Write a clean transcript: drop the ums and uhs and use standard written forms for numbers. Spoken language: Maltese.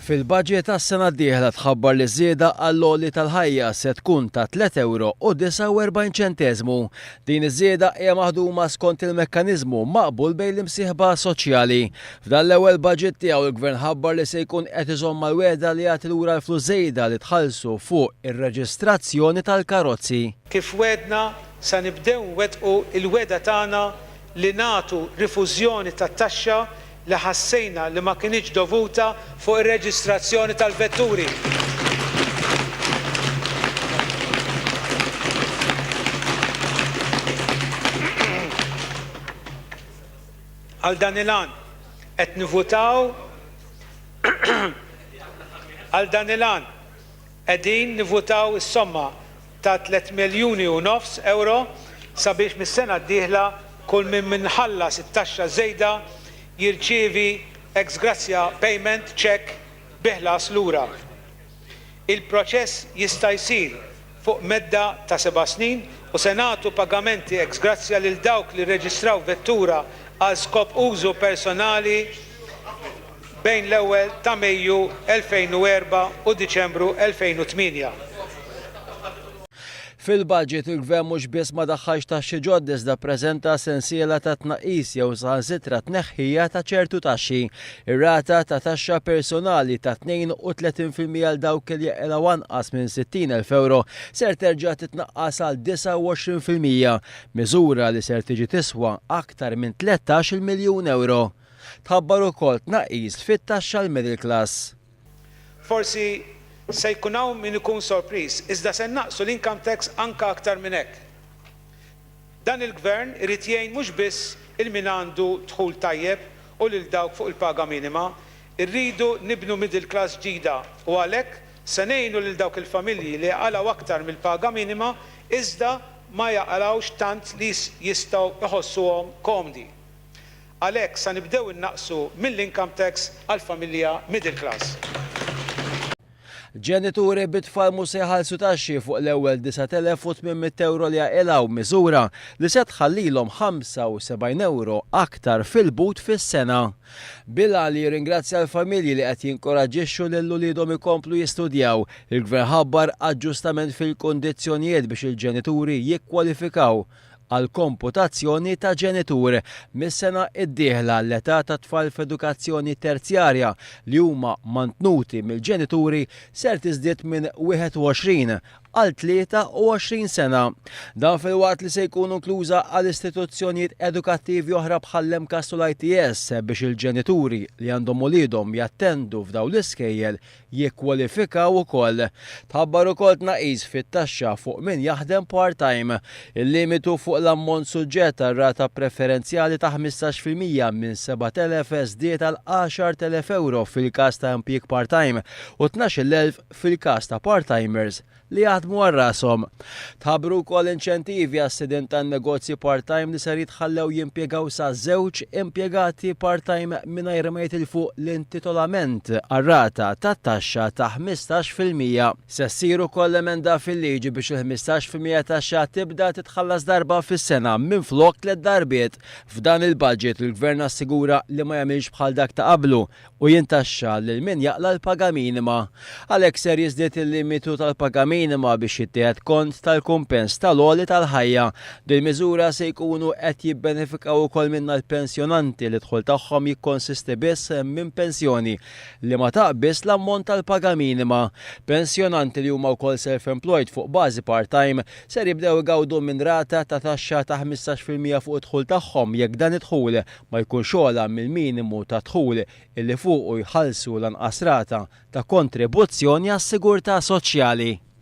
Fil-budget tas-sena d-dieħla tħabbar li żieda għall-għolli tal-ħajja se tkun ta' €3.49. Din iż-żieda hija maħduma skont il-mekkaniżmu maqbul bejn l-imsieħba soċjali. F'dan l-ewwel budget tiegħu il-Gvern ħabbar li se jkun qed iżomm mal-wegħda li jagħti lura l-flus żejda li tħallsu fuq ir-reġistrazzjoni tal-karozzi. Kif wedna sa nibdew nwettqu il-weda tagħna li nagħtu rifużjoni tat-taxxa li ħassejna li ma kienx dovuta fuq ir-reġistrazzjoni tal-vetturi. Għal dan il-għan qed nivvutaw għal dan il-għan qegħdin nivvutaw is-somma ta' €3.5 miljuni sabiex mis-sena d-dieħla kull min minħallas it-taxxa żejda jirċievi ex gratia payment check biħlas lura. Il-proċess jista' jsir fuq medda ta' 7 snin u se nagħtu pagamenti ex gratia lil dawk li rreġistraw vettura għal skop użu personali bejn l-ewwel ta' Mejju 2004 u Diċembru 2008. Fil-budget il-Gvern mhux biss ma daħħalx taxxi ġodda iżda ppreżenta sensiela ta' tnaqqis jew saħansitra tneħħija ta' ċertu taxxi. Ir-rata ta' taxxa personali ta' 32% għal dawk li jaqilgħu anqas minn €60,000 ser terġa' titnaqqas għal 29%, miżura li ser tiġi tiswa aktar minn €13 miljun. Tħabbar ukoll tnaqqis fit-taxxa l-middle class. Forsi se jkun hawn min ikun sorpriż, iżda se naqsu l-income tax anke aktar minn hekk. Dan il-Gvern irid jgħin mhux biss il-min għandu dħul tajjeb u lil dawk fuq il-paga minima, irridu nibnu middle class ġdida u għalhekk se ngħinu lil dawk il-familji li jaqalgħu aktar mill-paga minima iżda ma jaqalgħux tant li jistgħu jħossuhom komdi. Għalhekk se nibdew innaqsu mill-income tax għall-familja middle class. Ġenituri bit-tfal mhux se jħallsu taxxi fuq l-ewwel €9,800 li jaqilgħu miżura li se tħallilhom €75 aktar fil-but fis-sena. Bilha li jirringrazzja l-familji li qed jinkoraġġixxu lil uliedhom ikomplu jistudjaw, il-Gvern ħabbar aġġustament fil-kundizzjonijiet biex il-ġenituri jikkwalifikaw għal komputazzjoni ta' ġenitur mis-sena d-dieħla l-età ta' tfal f'edukazzjoni terzjarja li huma mantnuti mill-ġenituri ser tiżdied minn 21 għal 23 sena. Dan fil-waqt li se jkunu inkluża għal istituzzjonijiet edukattivi oħra bħal kastu l-ITS biex il-ġenituri li għandhom uliedhom jattendu f'daw l-iskejjel jikkwalifikaw ukoll. Tħabbar ukoll tnaqqis fit-taxxa fuq min jaħdem part-time. Il-limitu fuq l-ammont suġġett għar-rata preferenzjali ta' 15% minn €7,000 żdied għal €10,000 fil-każ ta' impjieg part-time u $12,000 fil-każ ta' part-timers li jaħdmu għal rashom. Tħabbru wkoll inċentivi għas-sidien tan-negozji part-time li ser jitħallew jimpjegaw sa' 2 impjegati part-time mingħajr ma jitilfu l-intitolament għar-rata tat-taxxa ta' 15%. Se ssir ukoll emenda fil-liġi biex il-15% taxxa tibda titħallas darba fis-sena minflok 3 darbiet. F'dan il-budget il-Gvern assigura li ma jagħmilx bħal dak ta' qablu u jintaxxa lil min jaqla l-paga minima. Għalhekk ser jiżdied il-limitu tal-paga minima biex jittieħed kont tal-kumpens tal-għoli tal-ħajja. Din miżura se jkunu qed jibbenefikaw ukoll minna l-pensjonanti li dħul tagħhom jikkonsisti biss minn pensjoni li ma taqbis l-ammont tal-paga minima. Pensjonanti li huma wkoll self-employed fuq bażi part-time ser jibdew igawdu minn rata ta' taxxa ta' 15% fuq id-dħul tagħhom jekk dan id-dħul ma jkunx ogħla mill-minimu ta' dħul illi fuqu jħallsu lanqas rata ta' kontribuzzjoni għas-sigurtà soċjali.